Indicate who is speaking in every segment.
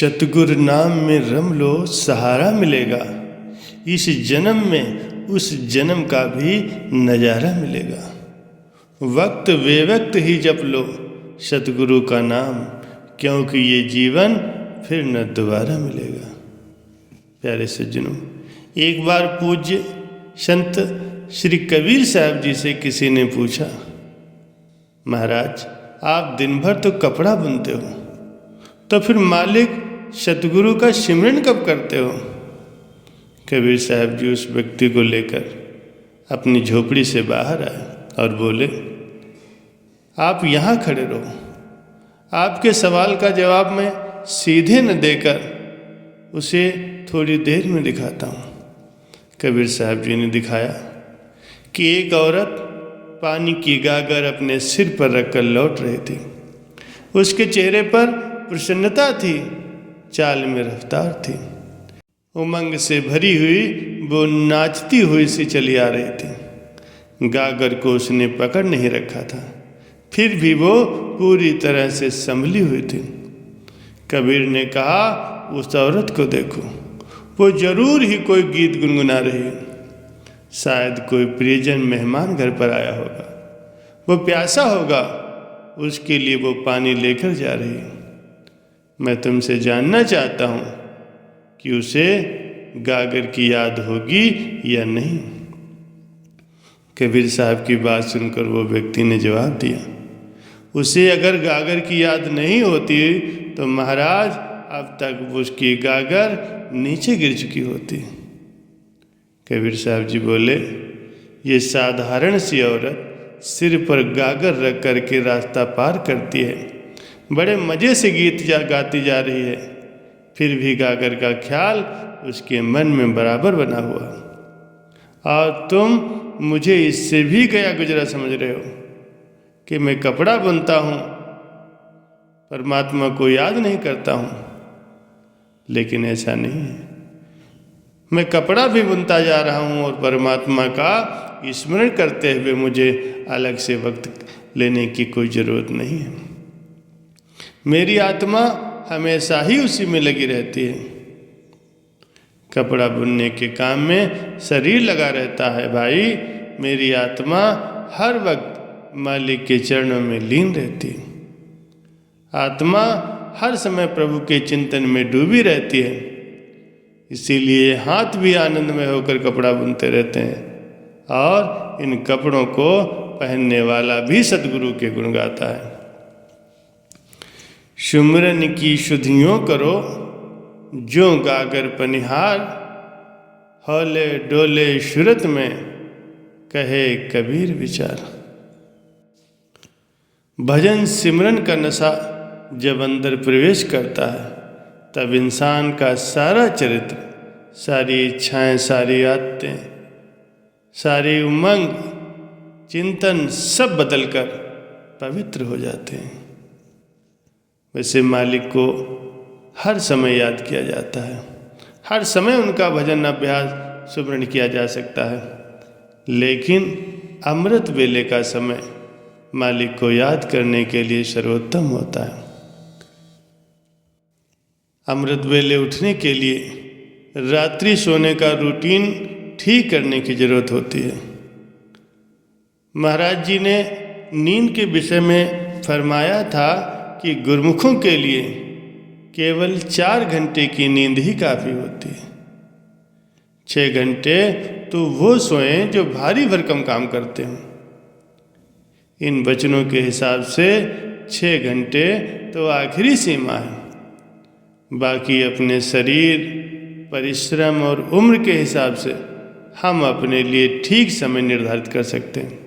Speaker 1: सतगुरु नाम में रम लो, सहारा मिलेगा। इस जन्म में उस जन्म का भी नज़ारा मिलेगा। वक्त बेवक्त ही जप लो सतगुरु का नाम, क्योंकि ये जीवन फिर न दोबारा मिलेगा। प्यारे सज्जनों, एक बार पूज्य संत श्री कबीर साहब जी से किसी ने पूछा, महाराज आप दिन भर तो कपड़ा बुनते हो, तो फिर मालिक सतगुरु का सिमरन कब करते हो? कबीर साहब जी उस व्यक्ति को लेकर अपनी झोपड़ी से बाहर आए और बोले, आप यहाँ खड़े रहो, आपके सवाल का जवाब मैं सीधे न देकर उसे थोड़ी देर में दिखाता हूँ। कबीर साहब जी ने दिखाया कि एक औरत पानी की गागर अपने सिर पर रखकर लौट रही थी। उसके चेहरे पर प्रसन्नता थी, चाल में रफ्तार थी। उमंग से भरी हुई वो नाचती हुई सी चली आ रही थी। गागर को उसने पकड़ नहीं रखा था, फिर भी वो पूरी तरह से संभली हुई थी। कबीर ने कहा, उस औरत को देखो, वो जरूर ही कोई गीत गुनगुना रही है। शायद कोई प्रियजन मेहमान घर पर आया होगा, वो प्यासा होगा, उसके लिए वो पानी लेकर जा रही है। मैं तुमसे जानना चाहता हूँ कि उसे गागर की याद होगी या नहीं। कबीर साहब की बात सुनकर वो व्यक्ति ने जवाब दिया, उसे अगर गागर की याद नहीं होती तो महाराज अब तक उसकी गागर नीचे गिर चुकी होती। कबीर साहब जी बोले, ये साधारण सी औरत सिर पर गागर रख कर के रास्ता पार करती है, बड़े मज़े से गीत गाती जा रही है, फिर भी गागर का ख्याल उसके मन में बराबर बना हुआ। और तुम मुझे इससे भी गया गुजरा समझ रहे हो कि मैं कपड़ा बुनता हूँ, परमात्मा को याद नहीं करता हूँ। लेकिन ऐसा नहीं है, मैं कपड़ा भी बुनता जा रहा हूँ और परमात्मा का स्मरण करते हुए मुझे अलग से वक्त लेने की कोई ज़रूरत नहीं है। मेरी आत्मा हमेशा ही उसी में लगी रहती है। कपड़ा बुनने के काम में शरीर लगा रहता है भाई, मेरी आत्मा हर वक्त मालिक के चरणों में लीन रहती है। आत्मा हर समय प्रभु के चिंतन में डूबी रहती है, इसीलिए हाथ भी आनंद में होकर कपड़ा बुनते रहते हैं और इन कपड़ों को पहनने वाला भी सतगुरु के गुण गाता है। सुमरन की शुद्धियों करो जो गागर पनिहार, हौले डोले सूरत में कहे कबीर विचार। भजन सिमरन का नशा जब अंदर प्रवेश करता है, तब इंसान का सारा चरित्र, सारी इच्छाएं, सारी आदतें, सारी उमंग, चिंतन सब बदलकर पवित्र हो जाते हैं। वैसे मालिक को हर समय याद किया जाता है, हर समय उनका भजन अभ्यास सुमरण किया जा सकता है, लेकिन अमृत वेले का समय मालिक को याद करने के लिए सर्वोत्तम होता है। अमृत वेले उठने के लिए रात्रि सोने का रूटीन ठीक करने की जरूरत होती है। महाराज जी ने नींद के विषय में फरमाया था कि गुरमुखों के लिए केवल 4 घंटे की नींद ही काफ़ी होती है। 6 घंटे तो वो सोएं जो भारी भरकम काम करते हों। इन वचनों के हिसाब से 6 घंटे तो आखिरी सीमा है। बाकी अपने शरीर, परिश्रम और उम्र के हिसाब से हम अपने लिए ठीक समय निर्धारित कर सकते हैं।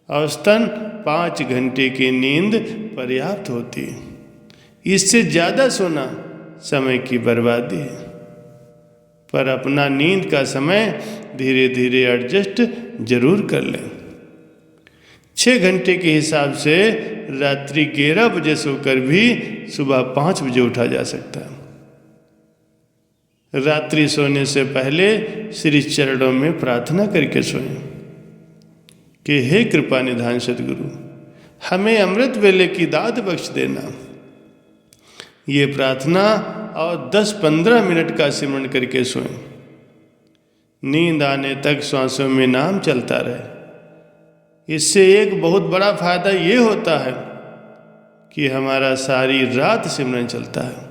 Speaker 1: औसतन 5 घंटे की नींद पर्याप्त होती है। इससे ज़्यादा सोना समय की बर्बादी है। पर अपना नींद का समय धीरे धीरे एडजस्ट जरूर कर लें। 6 घंटे के हिसाब से रात्रि 11 बजे सोकर भी सुबह 5 बजे उठा जा सकता है। रात्रि सोने से पहले श्री चरणों में प्रार्थना करके सोएं कि हे कृपा निधान सतगुरु, हमें अमृत वेले की दात बख्श देना। ये प्रार्थना और 10-15 मिनट का सिमरन करके सोएं। नींद आने तक श्वासों में नाम चलता रहे। इससे एक बहुत बड़ा फायदा ये होता है कि हमारा सारी रात सिमरन चलता है।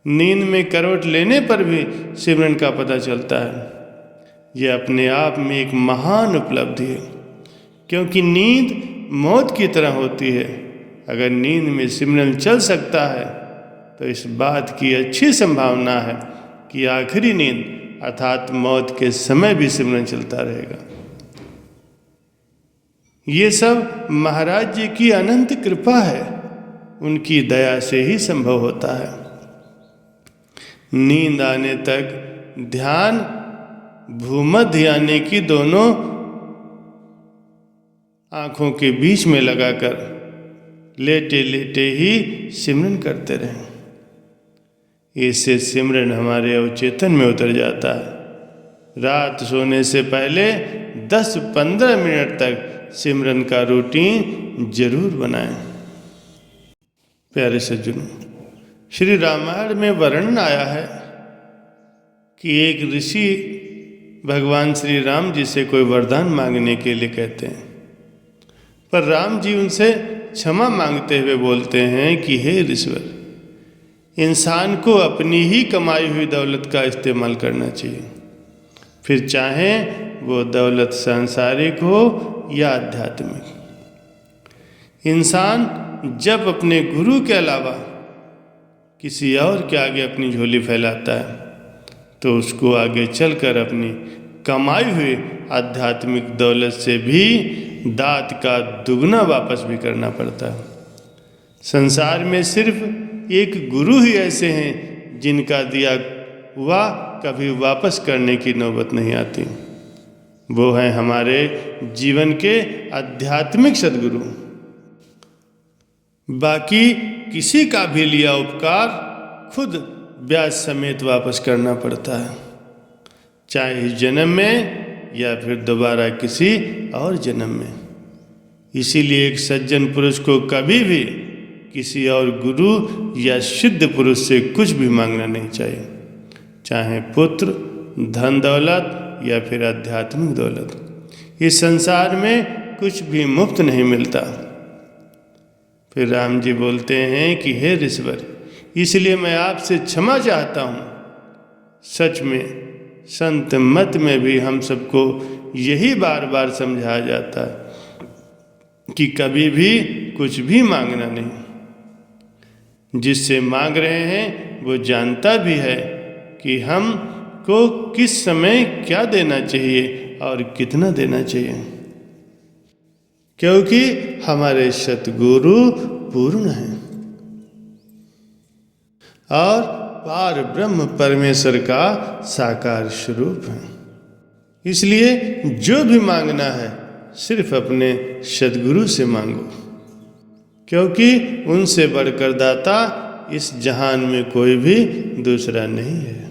Speaker 1: नींद में करवट लेने पर भी सिमरन का पता चलता है। यह अपने आप में एक महान उपलब्धि है, क्योंकि नींद मौत की तरह होती है। अगर नींद में सिमरन चल सकता है तो इस बात की अच्छी संभावना है कि आखिरी नींद अर्थात मौत के समय भी सिमरन चलता रहेगा। ये सब महाराज जी की अनंत कृपा है, उनकी दया से ही संभव होता है। नींद आने तक ध्यान भूमध्य यानी कि दोनों आंखों के बीच में लगाकर लेटे लेटे ही सिमरन करते रहें। इससे सिमरन हमारे अवचेतन में उतर जाता है। रात सोने से पहले 10-15 मिनट तक सिमरन का रूटीन जरूर बनाएं। प्यारे सज्जनों, श्री रामायण में वर्णन आया है कि एक ऋषि भगवान श्री राम जी से कोई वरदान मांगने के लिए कहते हैं, पर राम जी उनसे क्षमा मांगते हुए बोलते हैं कि हे ऋषिवर, इंसान को अपनी ही कमाई हुई दौलत का इस्तेमाल करना चाहिए, फिर चाहे वो दौलत सांसारिक हो या आध्यात्मिक। इंसान जब अपने गुरु के अलावा किसी और के आगे अपनी झोली फैलाता है तो उसको आगे चलकर अपनी कमाई हुई आध्यात्मिक दौलत से भी दात का दुगना वापस भी करना पड़ता है। संसार में सिर्फ एक गुरु ही ऐसे हैं जिनका दिया हुआ कभी वापस करने की नौबत नहीं आती। वो हैं हमारे जीवन के आध्यात्मिक सद्गुरु। बाकी किसी का भी लिया उपकार खुद ब्याज समेत वापस करना पड़ता है, चाहे इस जन्म में या फिर दोबारा किसी और जन्म में। इसीलिए एक सज्जन पुरुष को कभी भी किसी और गुरु या सिद्ध पुरुष से कुछ भी मांगना नहीं चाहिए, चाहे पुत्र, धन दौलत या फिर आध्यात्मिक दौलत। इस संसार में कुछ भी मुफ्त नहीं मिलता। फिर राम जी बोलते हैं कि हे ऋषिवर, इसलिए मैं आपसे क्षमा चाहता हूँ। सच में संत मत में भी हम सबको यही बार बार समझाया जाता है कि कभी भी कुछ भी मांगना नहीं। जिससे मांग रहे हैं वो जानता भी है कि हम को किस समय क्या देना चाहिए और कितना देना चाहिए, क्योंकि हमारे सतगुरु पूर्ण हैं और पार ब्रह्म परमेश्वर का साकार स्वरूप है। इसलिए जो भी मांगना है सिर्फ अपने सद्गुरु से मांगो, क्योंकि उनसे बढ़कर दाता इस जहान में कोई भी दूसरा नहीं है।